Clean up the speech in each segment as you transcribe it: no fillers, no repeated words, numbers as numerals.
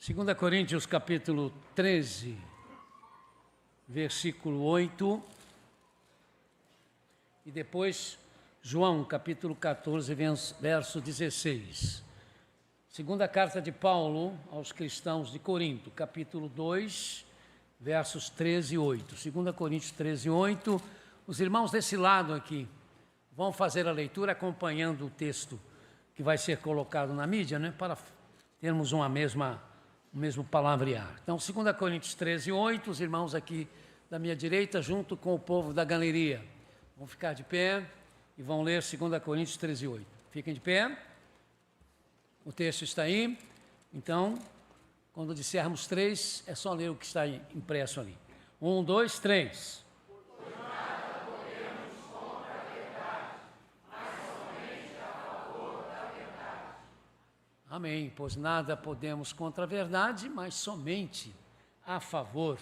2 Coríntios capítulo 13, versículo 8, e depois João capítulo 14, verso 16. Segunda carta de Paulo aos cristãos de Corinto, capítulo 2, versos 13 e 8. 2 Coríntios 13, 8. Os irmãos desse lado aqui vão fazer a leitura acompanhando o texto que vai ser colocado na mídia, né, para termos o mesmo palavrear. Então, 2 Coríntios 13, 8, os irmãos aqui da minha direita, junto com o povo da galeria, vão ficar de pé e vão ler 2 Coríntios 13, 8. Fiquem de pé. O texto está aí. Então, quando dissermos 3, é só ler o que está impresso ali. 1, 2, 3. Amém, pois nada podemos contra a verdade, mas somente a favor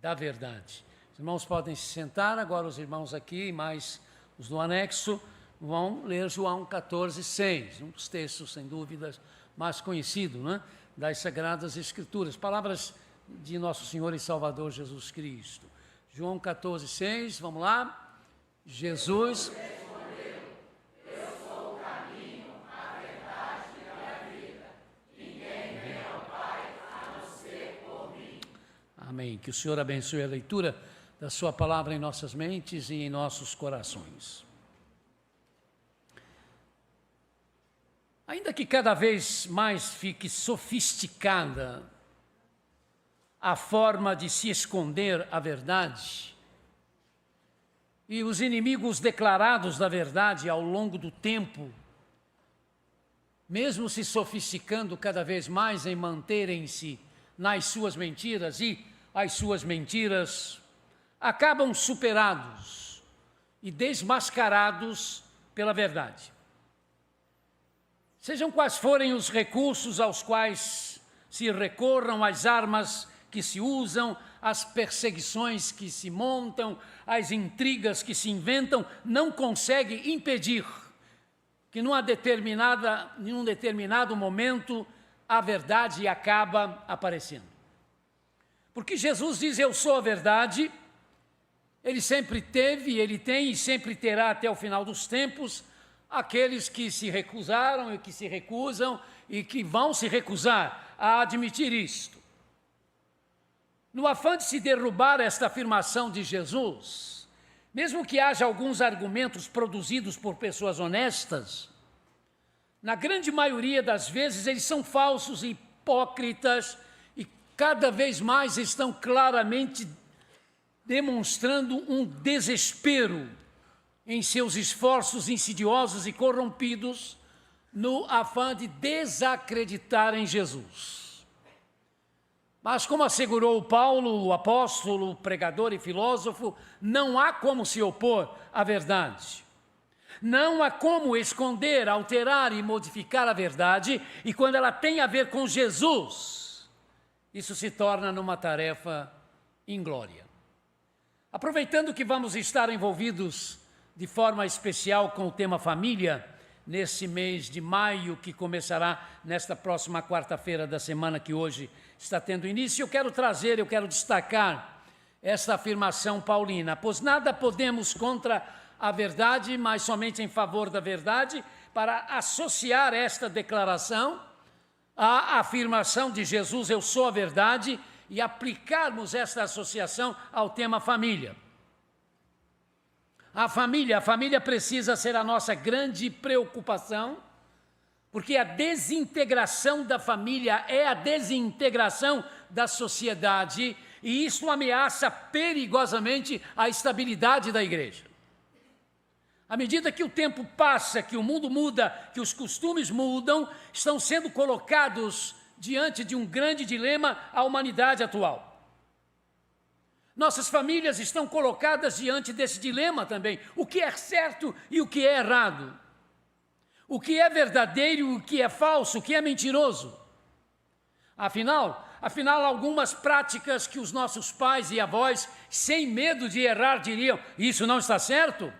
da verdade. Os irmãos podem se sentar, agora os irmãos aqui, mais os do anexo, vão ler João 14, 6, um dos textos, sem dúvidas, mais conhecido, né, das Sagradas Escrituras, palavras de nosso Senhor e Salvador Jesus Cristo. João 14, 6, vamos lá. Jesus... Amém. Que o Senhor abençoe a leitura da sua palavra em nossas mentes e em nossos corações. Ainda que cada vez mais fique sofisticada a forma de se esconder a verdade, e os inimigos declarados da verdade ao longo do tempo, mesmo se sofisticando cada vez mais em manterem-se nas suas mentiras, e as suas mentiras acabam superados e desmascarados pela verdade. Sejam quais forem os recursos aos quais se recorram, as armas que se usam, as perseguições que se montam, as intrigas que se inventam, não consegue impedir que num determinado momento a verdade acaba aparecendo. Porque Jesus diz, eu sou a verdade, ele sempre teve, ele tem e sempre terá até o final dos tempos aqueles que se recusaram e que se recusam e que vão se recusar a admitir isto. No afã de se derrubar esta afirmação de Jesus, mesmo que haja alguns argumentos produzidos por pessoas honestas, na grande maioria das vezes eles são falsos e hipócritas e cada vez mais estão claramente demonstrando um desespero em seus esforços insidiosos e corrompidos no afã de desacreditar em Jesus. Mas como assegurou Paulo, o apóstolo, pregador e filósofo, não há como se opor à verdade. Não há como esconder, alterar e modificar a verdade, e quando ela tem a ver com Jesus, isso se torna numa tarefa inglória. Aproveitando que vamos estar envolvidos de forma especial com o tema família, nesse mês de maio, que começará nesta próxima quarta-feira da semana que hoje está tendo início, eu quero destacar esta afirmação paulina, pois nada podemos contra a verdade, mas somente em favor da verdade, para associar esta declaração à afirmação de Jesus, eu sou a verdade, e aplicarmos esta associação ao tema família. A família precisa ser a nossa grande preocupação, porque a desintegração da família é a desintegração da sociedade, e isso ameaça perigosamente a estabilidade da igreja. À medida que o tempo passa, que o mundo muda, que os costumes mudam, estão sendo colocados diante de um grande dilema a humanidade atual. Nossas famílias estão colocadas diante desse dilema também. O que é certo e o que é errado? O que é verdadeiro e o que é falso, o que é mentiroso? Afinal, algumas práticas que os nossos pais e avós, sem medo de errar, diriam, isso não está certo?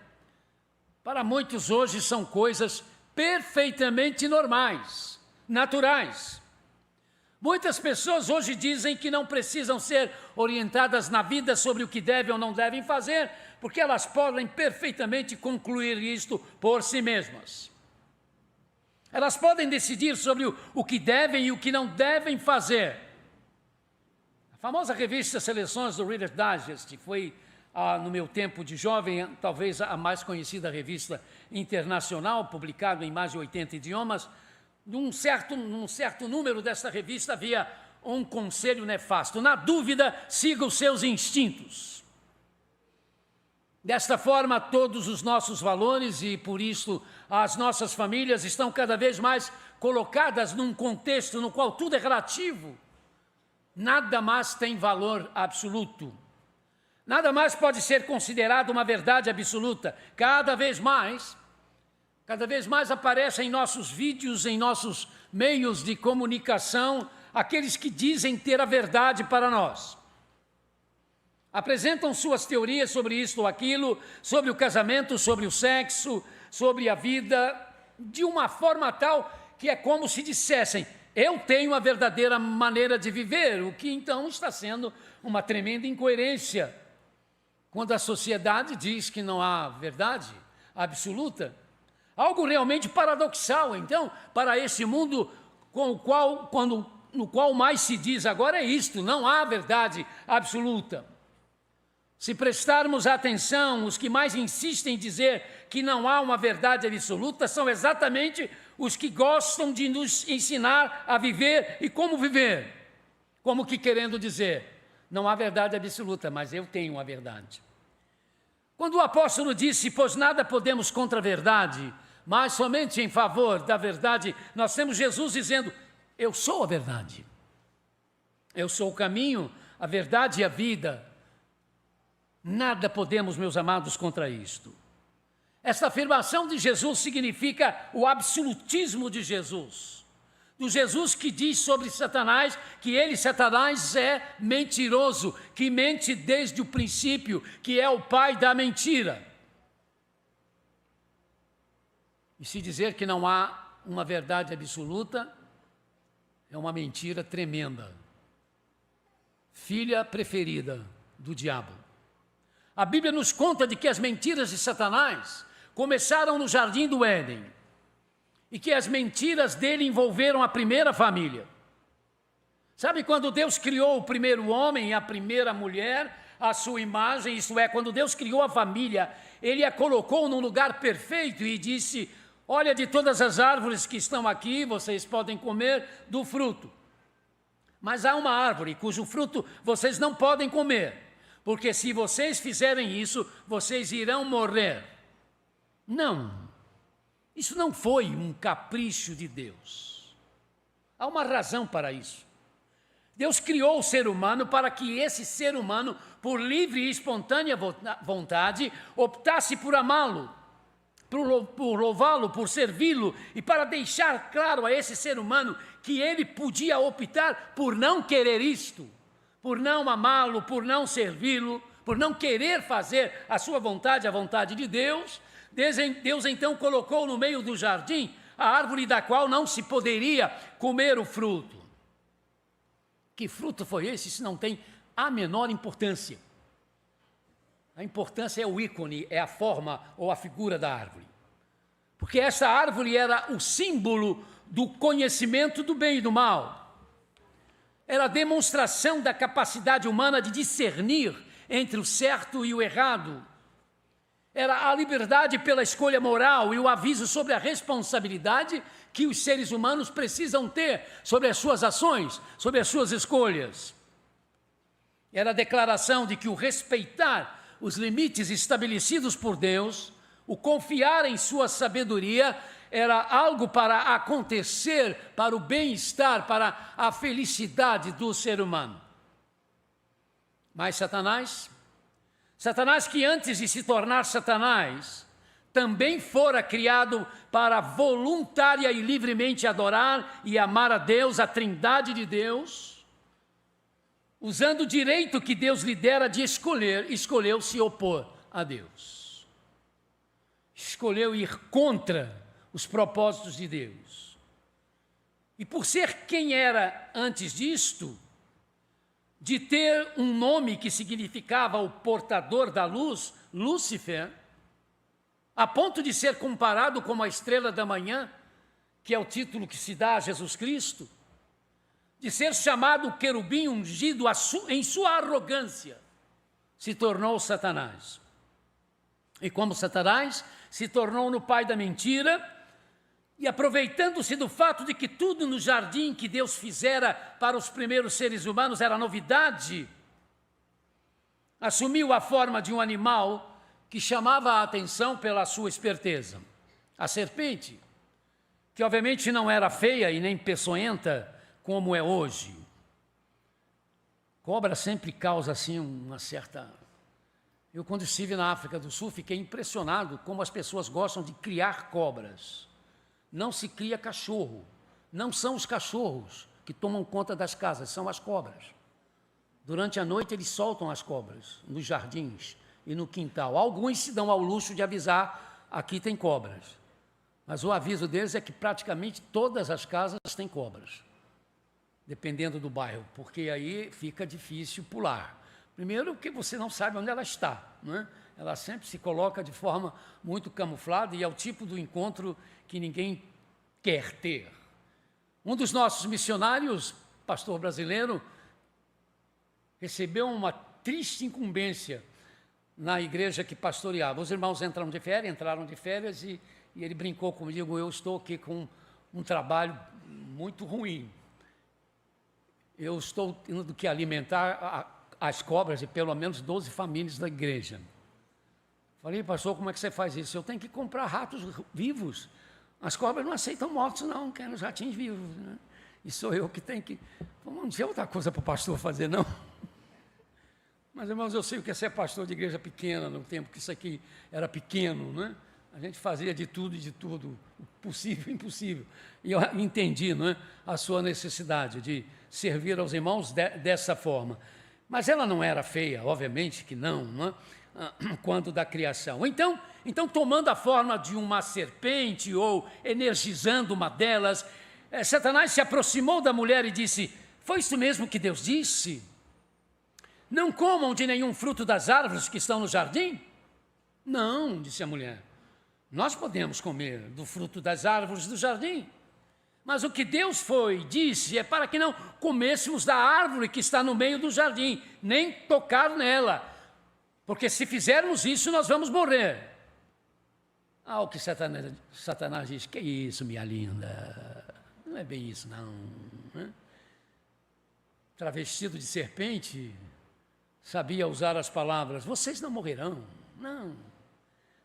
Para muitos hoje são coisas perfeitamente normais, naturais. Muitas pessoas hoje dizem que não precisam ser orientadas na vida sobre o que devem ou não devem fazer, porque elas podem perfeitamente concluir isto por si mesmas. Elas podem decidir sobre o que devem e o que não devem fazer. A famosa revista Seleções do Reader's Digest foi, no meu tempo de jovem, talvez a mais conhecida revista internacional, publicada em mais de 80 idiomas. Num certo número desta revista havia um conselho nefasto: na dúvida, siga os seus instintos. Desta forma, todos os nossos valores e, por isso, as nossas famílias estão cada vez mais colocadas num contexto no qual tudo é relativo. Nada mais tem valor absoluto. Nada mais pode ser considerado uma verdade absoluta. Cada vez mais aparecem em nossos vídeos, em nossos meios de comunicação, aqueles que dizem ter a verdade para nós. Apresentam suas teorias sobre isto ou aquilo, sobre o casamento, sobre o sexo, sobre a vida, de uma forma tal que é como se dissessem: eu tenho a verdadeira maneira de viver, o que então está sendo uma tremenda incoerência. Quando a sociedade diz que não há verdade absoluta, algo realmente paradoxal, então, para esse mundo no qual mais se diz agora é isto: não há verdade absoluta. Se prestarmos atenção, os que mais insistem em dizer que não há uma verdade absoluta são exatamente os que gostam de nos ensinar a viver e como viver. Como que querendo dizer: não há verdade absoluta, mas eu tenho a verdade. Quando o apóstolo disse: pois nada podemos contra a verdade, mas somente em favor da verdade, nós temos Jesus dizendo: eu sou a verdade. Eu sou o caminho, a verdade e a vida. Nada podemos, meus amados, contra isto. Esta afirmação de Jesus significa o absolutismo de Jesus. Do Jesus que diz sobre Satanás que ele, Satanás, é mentiroso, que mente desde o princípio, que é o pai da mentira. E se dizer que não há uma verdade absoluta, é uma mentira tremenda. Filha preferida do diabo. A Bíblia nos conta de que as mentiras de Satanás começaram no jardim do Éden e que as mentiras dele envolveram a primeira família. Sabe quando Deus criou o primeiro homem e a primeira mulher, à sua imagem, isto é, quando Deus criou a família, ele a colocou num lugar perfeito e disse: olha, de todas as árvores que estão aqui, vocês podem comer do fruto. Mas há uma árvore cujo fruto vocês não podem comer, porque se vocês fizerem isso, vocês irão morrer. Não, isso não foi um capricho de Deus. Há uma razão para isso. Deus criou o ser humano para que esse ser humano, por livre e espontânea vontade, optasse por amá-lo, por louvá-lo, por servi-lo, e para deixar claro a esse ser humano que ele podia optar por não querer isto, por não amá-lo, por não servi-lo, por não querer fazer a sua vontade, a vontade de Deus. Deus então colocou no meio do jardim a árvore da qual não se poderia comer o fruto. Que fruto foi esse? Isso não tem a menor importância. A importância é o ícone, é a forma ou a figura da árvore. Porque essa árvore era o símbolo do conhecimento do bem e do mal. Era a demonstração da capacidade humana de discernir entre o certo e o errado. Era a liberdade pela escolha moral e o aviso sobre a responsabilidade que os seres humanos precisam ter sobre as suas ações, sobre as suas escolhas. Era a declaração de que o respeitar os limites estabelecidos por Deus, o confiar em sua sabedoria, era algo para acontecer para o bem-estar, para a felicidade do ser humano. Mas Satanás que antes de se tornar Satanás, também fora criado para voluntária e livremente adorar e amar a Deus, a Trindade de Deus, usando o direito que Deus lhe dera de escolher, escolheu se opor a Deus. Escolheu ir contra os propósitos de Deus. E por ser quem era antes disto, de ter um nome que significava o portador da luz, Lúcifer, a ponto de ser comparado com a estrela da manhã, que é o título que se dá a Jesus Cristo, de ser chamado querubim ungido em sua arrogância, se tornou Satanás. E como Satanás se tornou no pai da mentira, e aproveitando-se do fato de que tudo no jardim que Deus fizera para os primeiros seres humanos era novidade, assumiu a forma de um animal que chamava a atenção pela sua esperteza. A serpente, que obviamente não era feia e nem peçonhenta como é hoje. Cobra sempre causa assim uma certa... Eu, quando estive na África do Sul, fiquei impressionado como as pessoas gostam de criar cobras. Não se cria cachorro. Não são os cachorros que tomam conta das casas, são as cobras. Durante a noite eles soltam as cobras nos jardins e no quintal. Alguns se dão ao luxo de avisar, aqui tem cobras. Mas o aviso deles é que praticamente todas as casas têm cobras, dependendo do bairro, porque aí fica difícil pular. Primeiro, porque você não sabe onde ela está, né? Ela sempre se coloca de forma muito camuflada e é o tipo do encontro que ninguém quer ter. Um dos nossos missionários, pastor brasileiro, recebeu uma triste incumbência na igreja que pastoreava. Os irmãos entraram de férias e ele brincou comigo, eu estou aqui com um trabalho muito ruim. Eu estou tendo que alimentar as cobras de pelo menos 12 famílias da igreja. Falei, pastor, como é que você faz isso? Eu tenho que comprar ratos vivos. As cobras não aceitam mortos, não, querem os ratinhos vivos, né? E sou eu que tenho que... Não tinha outra coisa para o pastor fazer, não. Mas, irmãos, eu sei o que é ser pastor de igreja pequena, no tempo que isso aqui era pequeno, né? A gente fazia de tudo e de tudo, possível e impossível. E eu entendi, não é, a sua necessidade de servir aos irmãos dessa forma. Mas ela não era feia, obviamente que não é? Quando da criação. Então, tomando a forma de uma serpente ou energizando uma delas, Satanás se aproximou da mulher e disse, foi isso mesmo que Deus disse? Não comam de nenhum fruto das árvores que estão no jardim? Não, disse a mulher. Nós podemos comer do fruto das árvores do jardim. Mas o que Deus disse é para que não comêssemos da árvore que está no meio do jardim, nem tocar nela, porque se fizermos isso, nós vamos morrer. O que Satanás diz, que isso, minha linda? Não é bem isso, não. Né? Travestido de serpente, sabia usar as palavras, vocês não morrerão. Não.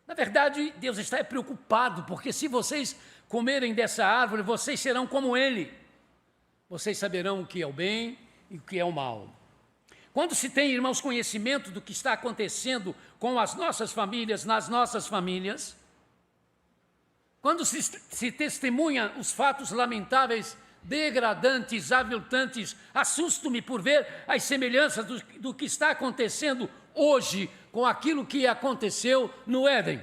Na verdade, Deus está preocupado, porque se vocês comerem dessa árvore, vocês serão como Ele. Vocês saberão o que é o bem e o que é o mal. Quando se tem, irmãos, conhecimento do que está acontecendo com as nossas famílias, nas nossas famílias, quando se testemunha os fatos lamentáveis, degradantes, aviltantes, assusto-me por ver as semelhanças do que está acontecendo hoje com aquilo que aconteceu no Éden.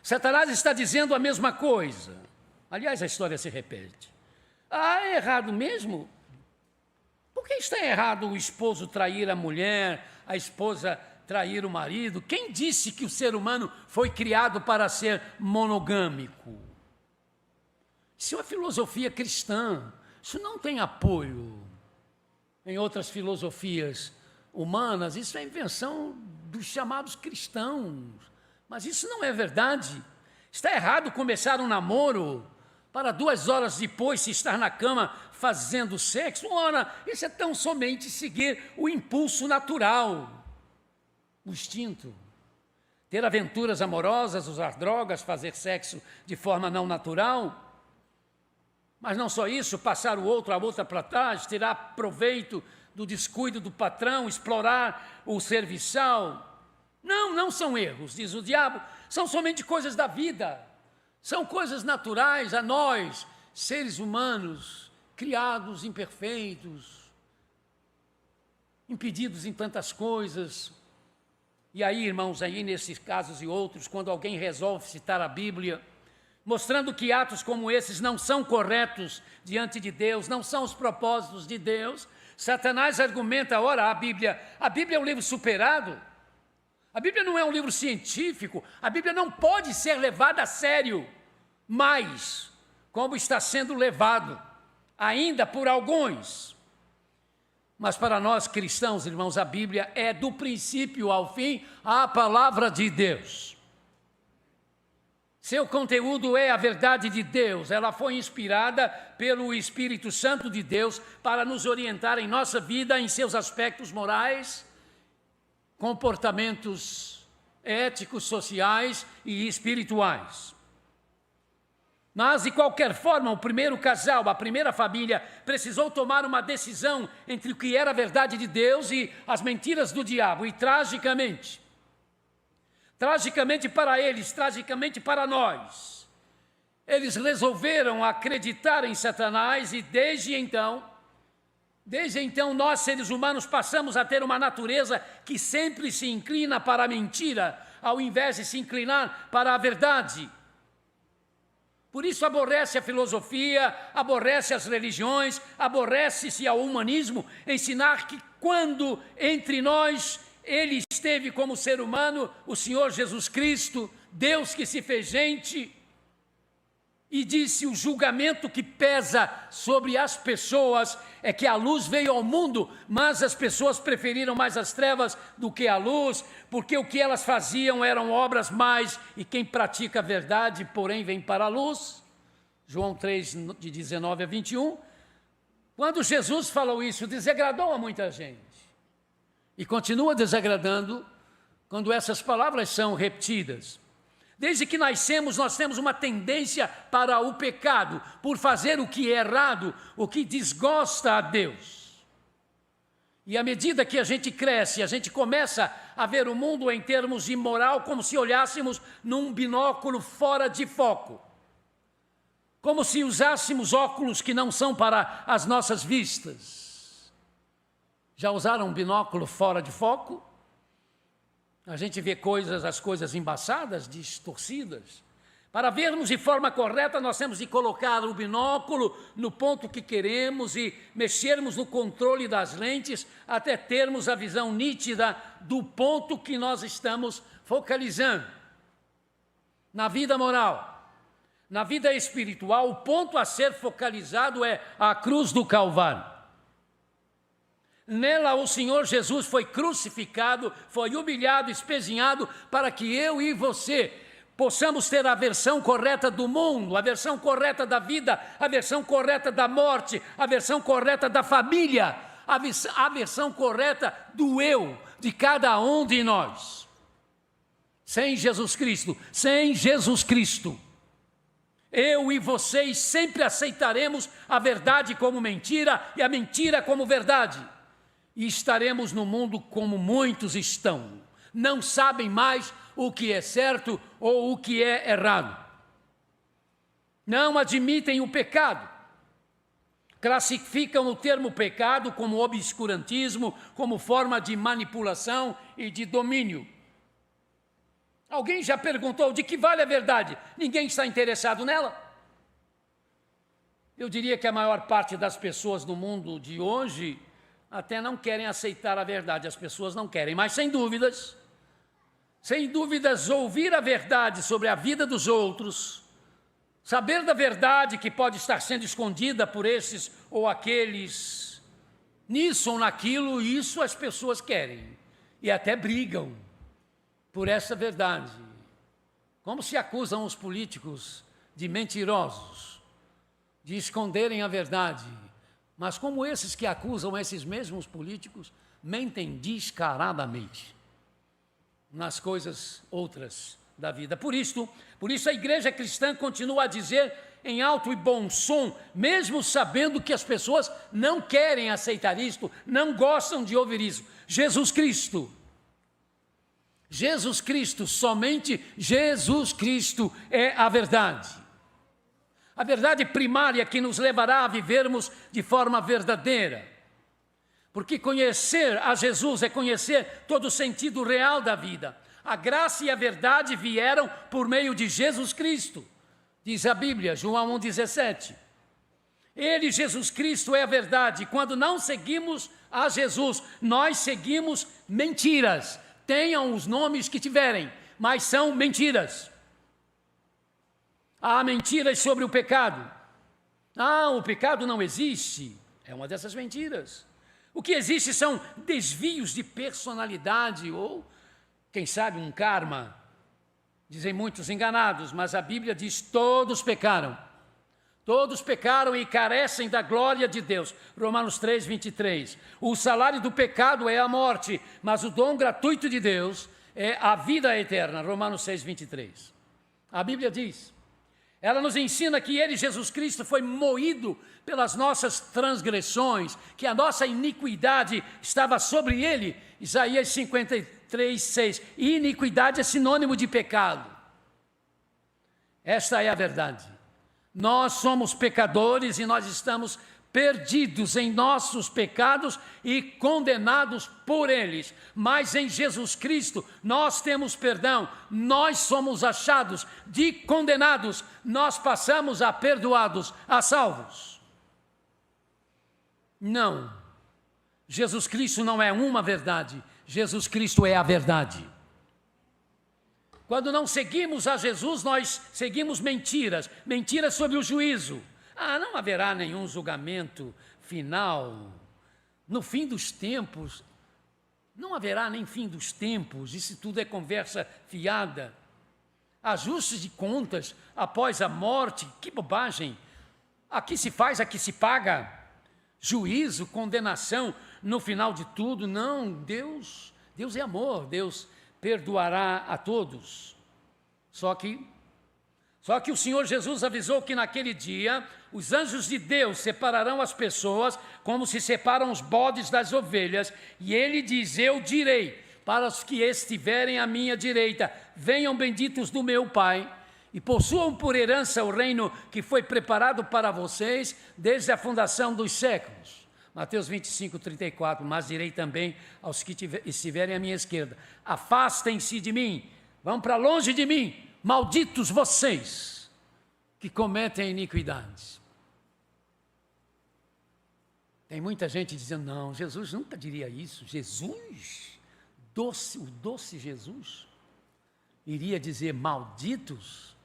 Satanás está dizendo a mesma coisa. Aliás, a história se repete. É errado mesmo? Por que está errado o esposo trair a mulher, a esposa trair o marido? Quem disse que o ser humano foi criado para ser monogâmico? Isso é uma filosofia cristã. Isso não tem apoio em outras filosofias humanas. Isso é invenção dos chamados cristãos. Mas isso não é verdade. Está errado começar um namoro para 2 horas depois se estar na cama fazendo sexo. Ora, isso é tão somente seguir o impulso natural, o instinto. Ter aventuras amorosas, usar drogas, fazer sexo de forma não natural. Mas não só isso, passar a outra para trás, tirar proveito do descuido do patrão, explorar o serviçal. Não são erros, diz o diabo, são somente coisas da vida. São coisas naturais a nós, seres humanos, criados imperfeitos, impedidos em tantas coisas. E aí, irmãos, aí nesses casos e outros, quando alguém resolve citar a Bíblia, mostrando que atos como esses não são corretos diante de Deus, não são os propósitos de Deus, Satanás argumenta, ora, a Bíblia é um livro superado, a Bíblia não é um livro científico, a Bíblia não pode ser levada a sério, mas como está sendo levado ainda por alguns. Mas para nós cristãos, irmãos, a Bíblia é do princípio ao fim a palavra de Deus. Seu conteúdo é a verdade de Deus, ela foi inspirada pelo Espírito Santo de Deus para nos orientar em nossa vida, em seus aspectos morais, comportamentos éticos, sociais e espirituais. Mas, de qualquer forma, o primeiro casal, a primeira família, precisou tomar uma decisão entre o que era a verdade de Deus e as mentiras do diabo. E, tragicamente para eles, tragicamente para nós, eles resolveram acreditar em Satanás e desde então nós, seres humanos, passamos a ter uma natureza que sempre se inclina para a mentira, ao invés de se inclinar para a verdade. Por isso aborrece a filosofia, aborrece as religiões, aborrece-se ao humanismo, ensinar que quando entre nós ele esteve como ser humano, o Senhor Jesus Cristo, Deus que se fez gente, e disse o julgamento que pesa sobre as pessoas é que a luz veio ao mundo, mas as pessoas preferiram mais as trevas do que a luz, porque o que elas faziam eram obras mais, e quem pratica a verdade, porém, vem para a luz. João 3, de 19 a 21. Quando Jesus falou isso, desagradou a muita gente. E continua desagradando quando essas palavras são repetidas. Desde que nascemos, nós temos uma tendência para o pecado, por fazer o que é errado, o que desgosta a Deus. E à medida que a gente cresce, a gente começa a ver o mundo em termos de moral, como se olhássemos num binóculo fora de foco. Como se usássemos óculos que não são para as nossas vistas. Já usaram um binóculo fora de foco? A gente vê as coisas embaçadas, distorcidas. Para vermos de forma correta, nós temos de colocar o binóculo no ponto que queremos e mexermos no controle das lentes até termos a visão nítida do ponto que nós estamos focalizando. Na vida moral, na vida espiritual, o ponto a ser focalizado é a cruz do Calvário. Nela o Senhor Jesus foi crucificado, foi humilhado, espezinhado, para que eu e você possamos ter a versão correta do mundo, a versão correta da vida, a versão correta da morte, a versão correta da família, a versão correta do eu, de cada um de nós. Sem Jesus Cristo, eu e vocês sempre aceitaremos a verdade como mentira e a mentira como verdade. E estaremos no mundo como muitos estão. Não sabem mais o que é certo ou o que é errado. Não admitem o pecado. Classificam o termo pecado como obscurantismo, como forma de manipulação e de domínio. Alguém já perguntou de que vale a verdade? Ninguém está interessado nela. Eu diria que a maior parte das pessoas no mundo de hoje até não querem aceitar a verdade, as pessoas não querem, mas sem dúvidas, ouvir a verdade sobre a vida dos outros, saber da verdade que pode estar sendo escondida por esses ou aqueles, nisso ou naquilo, isso as pessoas querem, e até brigam por essa verdade, como se acusam os políticos de mentirosos, de esconderem a verdade. Mas como esses que acusam esses mesmos políticos mentem descaradamente nas coisas outras da vida. Por isso a igreja cristã continua a dizer em alto e bom som, mesmo sabendo que as pessoas não querem aceitar isto, não gostam de ouvir isso. Jesus Cristo, somente Jesus Cristo é a verdade. A verdade primária que nos levará a vivermos de forma verdadeira. Porque conhecer a Jesus é conhecer todo o sentido real da vida. A graça e a verdade vieram por meio de Jesus Cristo. Diz a Bíblia, João 1,17. Ele, Jesus Cristo, é a verdade. Quando não seguimos a Jesus, nós seguimos mentiras. Tenham os nomes que tiverem, mas são mentiras. Há mentiras sobre o pecado. O pecado não existe. É uma dessas mentiras. O que existe são desvios de personalidade ou, quem sabe, um karma. Dizem muitos enganados, mas a Bíblia diz: todos pecaram. Todos pecaram e carecem da glória de Deus. Romanos 3, 23. O salário do pecado é a morte, mas o dom gratuito de Deus é a vida eterna. Romanos 6, 23. A Bíblia diz, ela nos ensina que Ele, Jesus Cristo, foi moído pelas nossas transgressões, que a nossa iniquidade estava sobre Ele. Isaías 53, 6. E iniquidade é sinônimo de pecado. Esta é a verdade. Nós somos pecadores e nós estamos perdidos em nossos pecados e condenados por eles. Mas em Jesus Cristo nós temos perdão, nós somos achados de condenados, nós passamos a perdoados, a salvos. Não, Jesus Cristo não é uma verdade, Jesus Cristo é a verdade. Quando não seguimos a Jesus, nós seguimos mentiras, mentiras sobre o juízo. Não haverá nenhum julgamento final. No fim dos tempos, não haverá nem fim dos tempos, isso tudo é conversa fiada. Ajustes de contas após a morte, que bobagem. Aqui se faz, aqui se paga. Juízo, condenação no final de tudo, não, Deus é amor, Deus perdoará a todos. Só que o Senhor Jesus avisou que naquele dia os anjos de Deus separarão as pessoas como se separam os bodes das ovelhas, e ele diz: eu direi para os que estiverem à minha direita, venham benditos do meu Pai, e possuam por herança o reino que foi preparado para vocês desde a fundação dos séculos. Mateus 25, 34, mas direi também aos que estiverem à minha esquerda, afastem-se de mim, vão para longe de mim, malditos vocês que cometem iniquidades. Tem muita gente dizendo, não, Jesus nunca diria isso. Jesus, o doce Jesus, iria dizer malditos?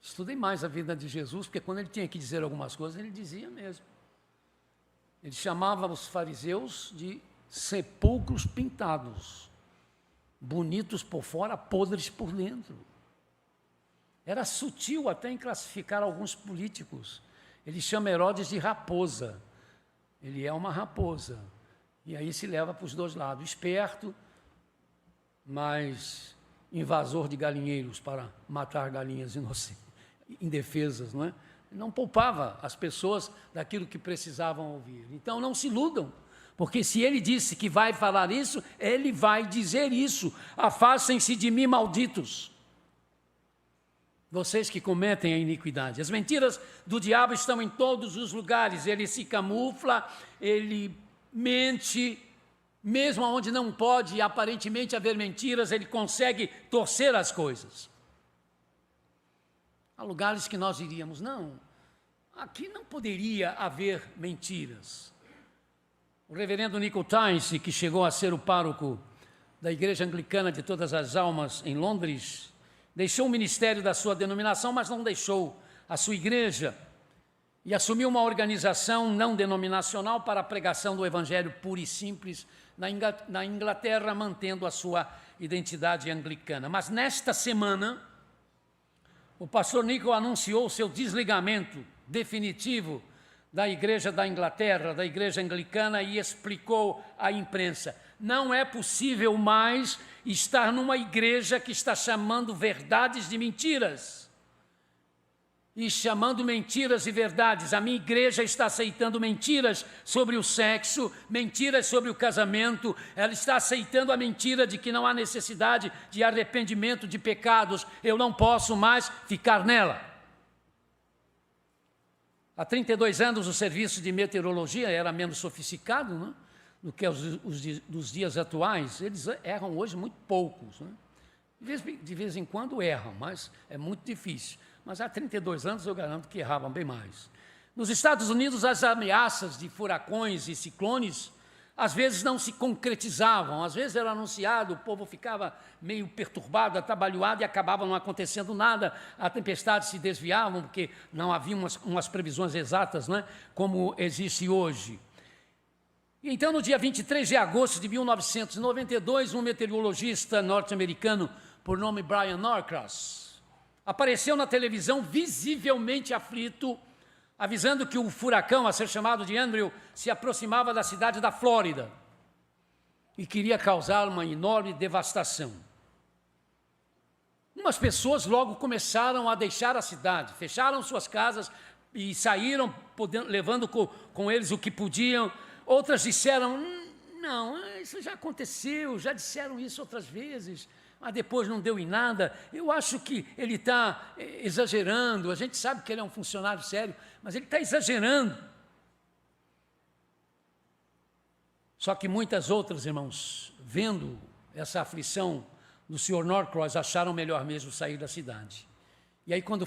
Estudei mais a vida de Jesus, porque quando ele tinha que dizer algumas coisas, ele dizia mesmo. Ele chamava os fariseus de sepulcros pintados, bonitos por fora, podres por dentro. Era sutil até em classificar alguns políticos. Ele chama Herodes de raposa. Ele é uma raposa. E aí se leva para os dois lados. Esperto, mas invasor de galinheiros para matar galinhas inocentes, indefesas, não é? Não poupava as pessoas daquilo que precisavam ouvir. Então não se iludam, porque se ele disse que vai falar isso, ele vai dizer isso. Afastem-se de mim, malditos, vocês que cometem a iniquidade. As mentiras do diabo estão em todos os lugares. Ele se camufla, ele mente, mesmo onde não pode aparentemente haver mentiras, ele consegue torcer as coisas. Há lugares que nós diríamos, não, aqui não poderia haver mentiras. O reverendo Nico Tynes, que chegou a ser o pároco da Igreja Anglicana de Todas as Almas em Londres, deixou o ministério da sua denominação, mas não deixou a sua igreja, e assumiu uma organização não denominacional para a pregação do Evangelho puro e simples na Inglaterra, mantendo a sua identidade anglicana. Mas nesta semana, o pastor Nico anunciou seu desligamento definitivo da Igreja da Inglaterra, da Igreja Anglicana, e explicou à imprensa: não é possível mais estar numa igreja que está chamando verdades de mentiras e chamando mentiras de verdades. A minha igreja está aceitando mentiras sobre o sexo, mentiras sobre o casamento, ela está aceitando a mentira de que não há necessidade de arrependimento de pecados. Eu não posso mais ficar nela. Há 32 anos o serviço de meteorologia era menos sofisticado, né, do que dos dias atuais. Eles erram hoje muito poucos, né? De vez em quando erram, mas é muito difícil. mas há 32 anos eu garanto que erravam bem mais. Nos Estados Unidos, as ameaças de furacões e ciclones às vezes não se concretizavam, às vezes era anunciado, o povo ficava meio perturbado, atabalhoado e acabava não acontecendo nada, a tempestade se desviavam, porque não havia umas previsões exatas, né, como existe hoje. E então, no dia 23 de agosto de 1992, um meteorologista norte-americano por nome Brian Norcross apareceu na televisão visivelmente aflito, avisando que o furacão, a ser chamado de Andrew, se aproximava da cidade da Flórida e queria causar uma enorme devastação. Umas pessoas logo começaram a deixar a cidade, fecharam suas casas e saíram levando com eles o que podiam. Outras disseram, não, isso já aconteceu, já disseram isso outras vezes, mas depois não deu em nada. Eu acho que ele está exagerando, a gente sabe que ele é um funcionário sério, mas ele está exagerando. Só que muitas outras, irmãos, vendo essa aflição do senhor Norcross, acharam melhor mesmo sair da cidade. E aí, quando o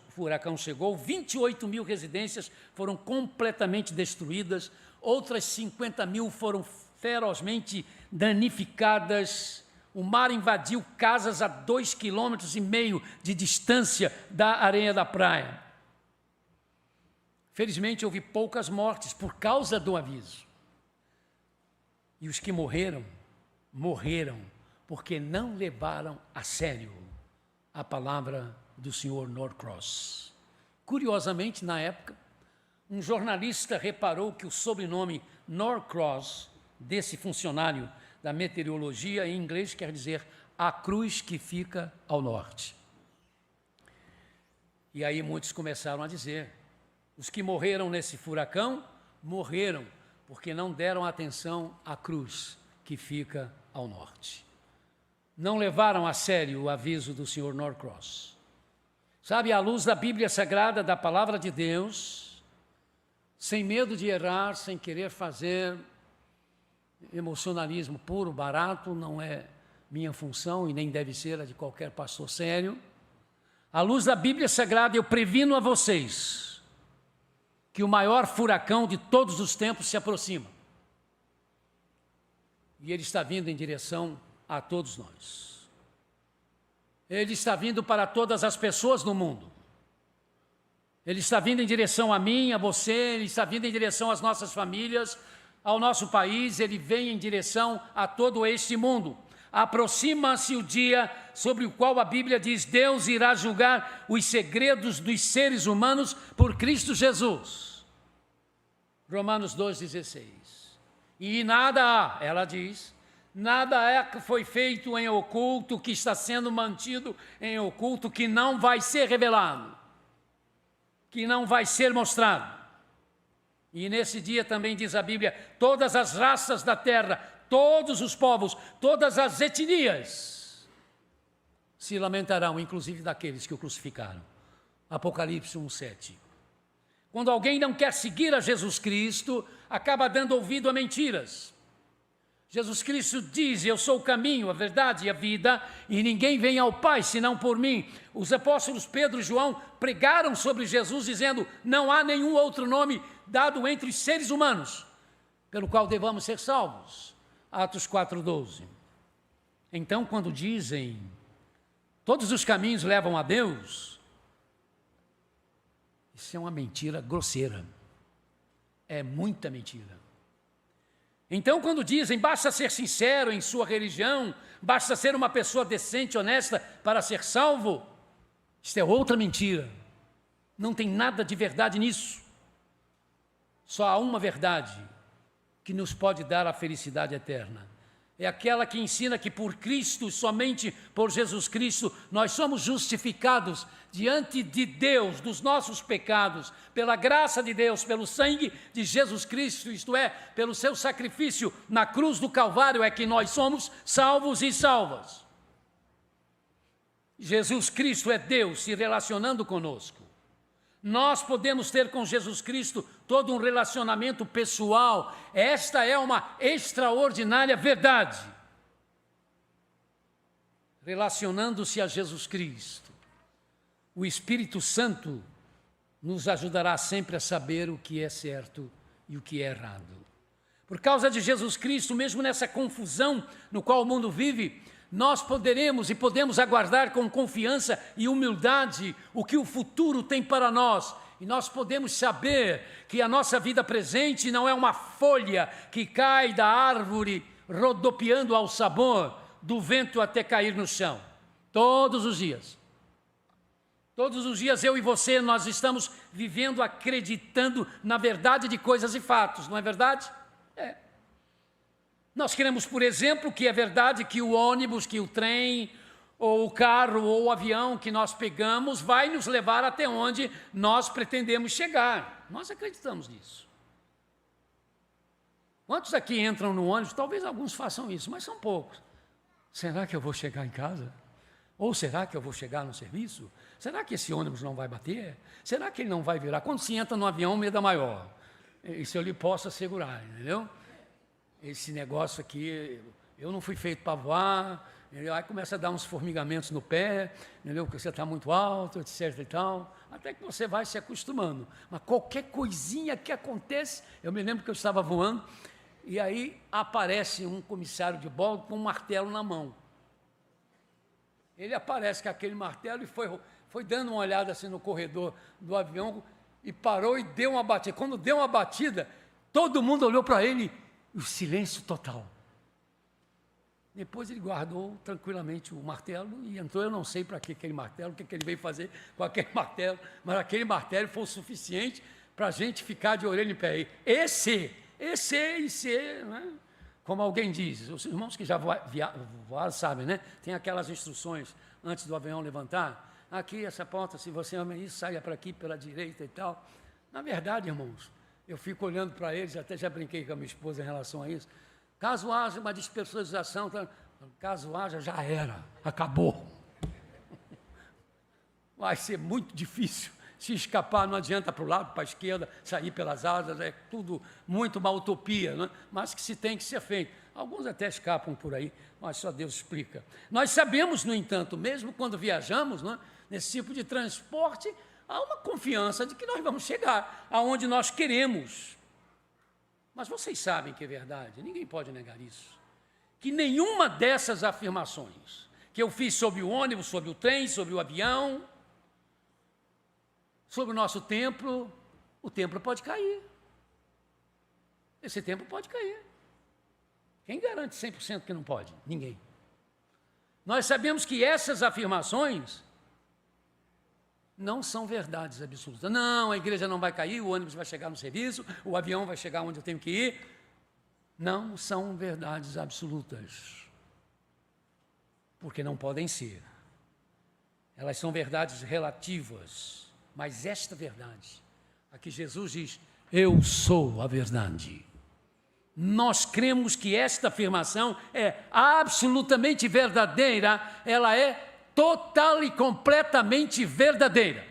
furacão chegou, 28 mil residências foram completamente destruídas, outras 50 mil foram ferozmente danificadas. O mar invadiu casas a 2,5 km de distância da areia da praia. Felizmente, houve poucas mortes por causa do aviso. E os que morreram, morreram porque não levaram a sério a palavra do senhor Norcross. Curiosamente, na época, um jornalista reparou que o sobrenome Norcross, desse funcionário da meteorologia, em inglês quer dizer a cruz que fica ao norte. E aí muitos começaram a dizer, os que morreram nesse furacão, morreram porque não deram atenção à cruz que fica ao norte. Não levaram a sério o aviso do senhor Norcross. Sabe, à luz da Bíblia Sagrada, da Palavra de Deus, sem medo de errar, sem querer fazer emocionalismo puro, barato, não é minha função e nem deve ser a de qualquer pastor sério. À luz da Bíblia Sagrada, eu previno a vocês que o maior furacão de todos os tempos se aproxima. E ele está vindo em direção a todos nós. Ele está vindo para todas as pessoas no mundo. Ele está vindo em direção a mim, a você, ele está vindo em direção às nossas famílias, ao nosso país, ele vem em direção a todo este mundo. Aproxima-se o dia sobre o qual a Bíblia diz, Deus irá julgar os segredos dos seres humanos por Cristo Jesus. Romanos 2,16. E nada há, ela diz, nada é que foi feito em oculto, que está sendo mantido em oculto, que não vai ser revelado, que não vai ser mostrado. E nesse dia também diz a Bíblia, todas as raças da terra, todos os povos, todas as etnias se lamentarão, inclusive daqueles que o crucificaram. Apocalipse 1,7. Quando alguém não quer seguir a Jesus Cristo, acaba dando ouvido a mentiras. Jesus Cristo diz, eu sou o caminho, a verdade e a vida, e ninguém vem ao Pai senão por mim. Os apóstolos Pedro e João pregaram sobre Jesus, dizendo, não há nenhum outro nome dado entre os seres humanos, pelo qual devamos ser salvos. Atos 4,12. Então, quando dizem, todos os caminhos levam a Deus, isso é uma mentira grosseira. É muita mentira. Então, quando dizem, basta ser sincero em sua religião, basta ser uma pessoa decente, honesta, para ser salvo, isso é outra mentira. Não tem nada de verdade nisso. Só há uma verdade que nos pode dar a felicidade eterna. É aquela que ensina que por Cristo, somente por Jesus Cristo, nós somos justificados diante de Deus dos nossos pecados, pela graça de Deus, pelo sangue de Jesus Cristo, isto é, pelo seu sacrifício na cruz do Calvário, é que nós somos salvos e salvas. Jesus Cristo é Deus se relacionando conosco. Nós podemos ter com Jesus Cristo todo um relacionamento pessoal. Esta é uma extraordinária verdade. Relacionando-se a Jesus Cristo. o Espírito Santo nos ajudará sempre a saber o que é certo e o que é errado. Por causa de Jesus Cristo, mesmo nessa confusão no qual o mundo vive, nós poderemos e podemos aguardar com confiança e humildade o que o futuro tem para nós. E nós podemos saber que a nossa vida presente não é uma folha que cai da árvore rodopiando ao sabor do vento até cair no chão. Todos os dias. Todos os dias eu e você, nós estamos vivendo acreditando na verdade de coisas e fatos, não é verdade? É. Nós queremos, por exemplo, que é verdade que o ônibus, que o trem, ou o carro, ou o avião que nós pegamos vai nos levar até onde nós pretendemos chegar. Nós acreditamos nisso. Quantos aqui entram no ônibus? Talvez alguns façam isso, mas são poucos. Será que eu vou chegar em casa? Ou será que eu vou chegar no serviço? Será que esse ônibus não vai bater? Será que ele não vai virar? Quando se entra no avião, o medo é maior. Isso eu lhe posso assegurar, entendeu? Esse negócio aqui, eu não fui feito para voar, entendeu? Aí começa a dar uns formigamentos no pé, entendeu? Porque você está muito alto, etc e tal, até que você vai se acostumando. Mas qualquer coisinha que acontece, eu me lembro que eu estava voando, e aí aparece um comissário de bordo com um martelo na mão. Ele aparece com aquele martelo e foi dando uma olhada assim no corredor do avião e parou e deu uma batida. Quando deu uma batida, todo mundo olhou para ele e o silêncio total. Depois ele guardou tranquilamente o martelo e entrou. Eu não sei para que aquele martelo, o que ele veio fazer com aquele martelo, mas aquele martelo foi o suficiente para a gente ficar de orelha em pé. Esse, né? Como alguém diz, os irmãos que já voaram sabem, né? Tem aquelas instruções antes do avião levantar. Aqui, essa porta, se você ama isso, saia para aqui, pela direita e tal. Na verdade, irmãos, eu fico olhando para eles, até já brinquei com a minha esposa em relação a isso. Caso haja uma despersonalização, caso haja, já era, acabou. Vai ser muito difícil. Se escapar, não adianta para o lado, para a esquerda, sair pelas asas, é tudo muito uma utopia, né? Mas que se tem que ser feito. Alguns até escapam por aí, mas só Deus explica. Nós sabemos, no entanto, mesmo quando viajamos, né, nesse tipo de transporte, há uma confiança de que nós vamos chegar aonde nós queremos. Mas vocês sabem que é verdade, ninguém pode negar isso. Que nenhuma dessas afirmações que eu fiz sobre o ônibus, sobre o trem, sobre o avião, sobre o nosso templo, o templo pode cair. Esse templo pode cair. Quem garante 100% que não pode? Ninguém. Nós sabemos que essas afirmações não são verdades absolutas. Não, a igreja não vai cair, o ônibus vai chegar no serviço, o avião vai chegar onde eu tenho que ir. Não são verdades absolutas. Porque não podem ser. Elas são verdades relativas. Mas esta verdade, aqui Jesus diz, eu sou a verdade. Nós cremos que esta afirmação é absolutamente verdadeira, ela é total e completamente verdadeira.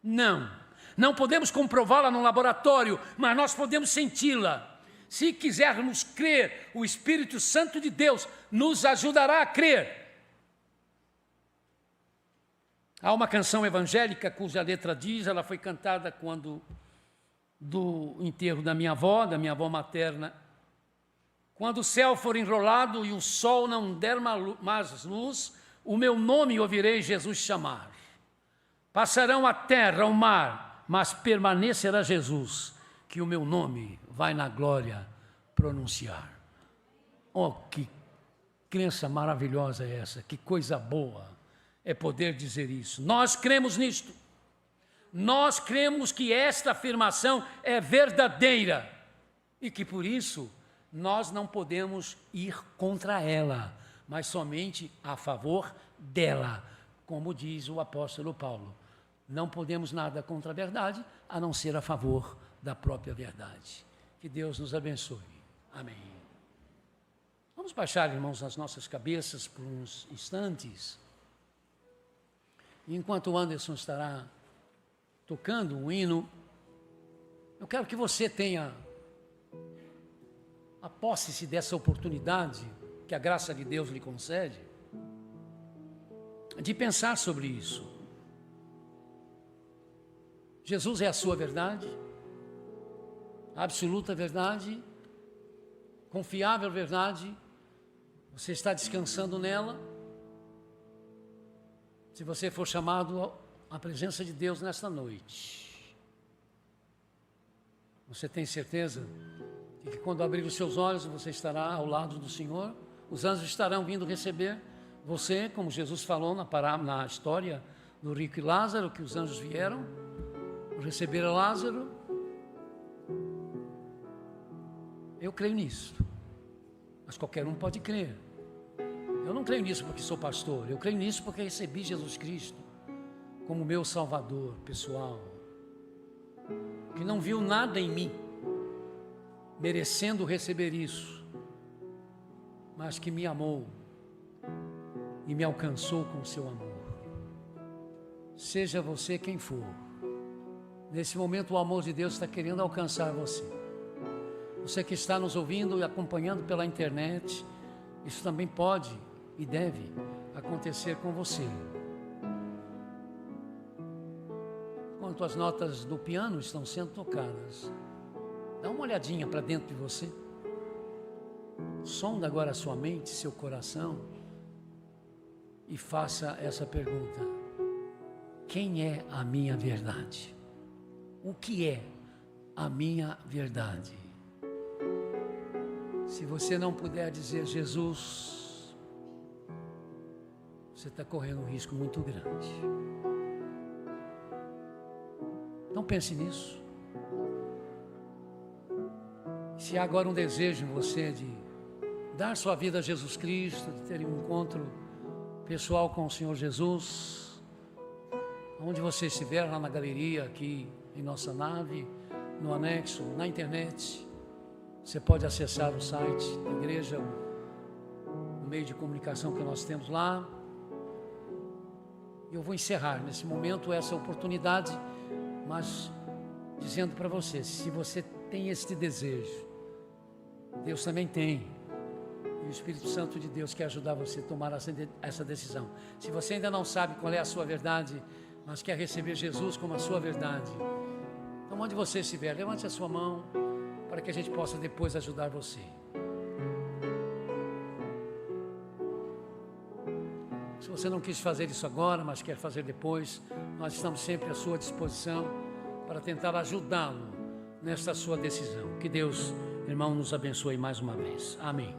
Não podemos comprová-la no laboratório, mas nós podemos senti-la. Se quisermos crer, o Espírito Santo de Deus nos ajudará a crer. Há uma canção evangélica cuja letra diz, ela foi cantada quando do enterro da minha avó materna. Quando o céu for enrolado e o sol não der mais luz, o meu nome ouvirei Jesus chamar. Passarão a terra, o mar, mas permanecerá Jesus, que o meu nome vai na glória pronunciar. Oh, que crença maravilhosa é essa, que coisa boa é poder dizer isso. Nós cremos nisto. Nós cremos que esta afirmação é verdadeira e que por isso nós não podemos ir contra ela, mas somente a favor dela, como diz o apóstolo Paulo. Não podemos nada contra a verdade, a não ser a favor da própria verdade. Que Deus nos abençoe. Amém. Vamos baixar, irmãos, as nossas cabeças por uns instantes. Enquanto o Anderson estará tocando um hino, eu quero que você tenha a posse dessa oportunidade que a graça de Deus lhe concede, de pensar sobre isso. Jesus é a sua verdade, a absoluta verdade, confiável verdade. Você está descansando nela? Se você for chamado à presença de Deus nesta noite, você tem certeza de que quando abrir os seus olhos você estará ao lado do Senhor? Os anjos estarão vindo receber você, como Jesus falou na história do rico e Lázaro, que os anjos vieram receber a Lázaro. Eu creio nisso, mas qualquer um pode crer. Eu não creio nisso porque sou pastor, eu creio nisso porque recebi Jesus Cristo como meu Salvador pessoal, que não viu nada em mim merecendo receber isso, mas que me amou e me alcançou com o seu amor. Seja você quem for, nesse momento o amor de Deus está querendo alcançar você. Você que está nos ouvindo e acompanhando pela internet, isso também pode e deve acontecer com você. Enquanto as notas do piano estão sendo tocadas, dá uma olhadinha para dentro de você. Sonda agora a sua mente, seu coração, e faça essa pergunta: quem é a minha verdade? O que é a minha verdade? Se você não puder dizer Jesus, você está correndo um risco muito grande. Não pense nisso. Se há agora um desejo em você de dar sua vida a Jesus Cristo, de ter um encontro pessoal com o Senhor Jesus, onde você estiver, lá na galeria, aqui em nossa nave, no anexo, na internet, você pode acessar o site da igreja, o meio de comunicação que nós temos lá. Eu vou encerrar nesse momento essa oportunidade, mas dizendo para você, se você tem este desejo, Deus também tem, e o Espírito Santo de Deus quer ajudar você a tomar essa decisão. Se você ainda não sabe qual é a sua verdade, mas quer receber Jesus como a sua verdade, então onde você estiver, levante a sua mão, para que a gente possa depois ajudar você. Se você não quis fazer isso agora, mas quer fazer depois, nós estamos sempre à sua disposição para tentar ajudá-lo nesta sua decisão. Que Deus, irmão, nos abençoe mais uma vez. Amém.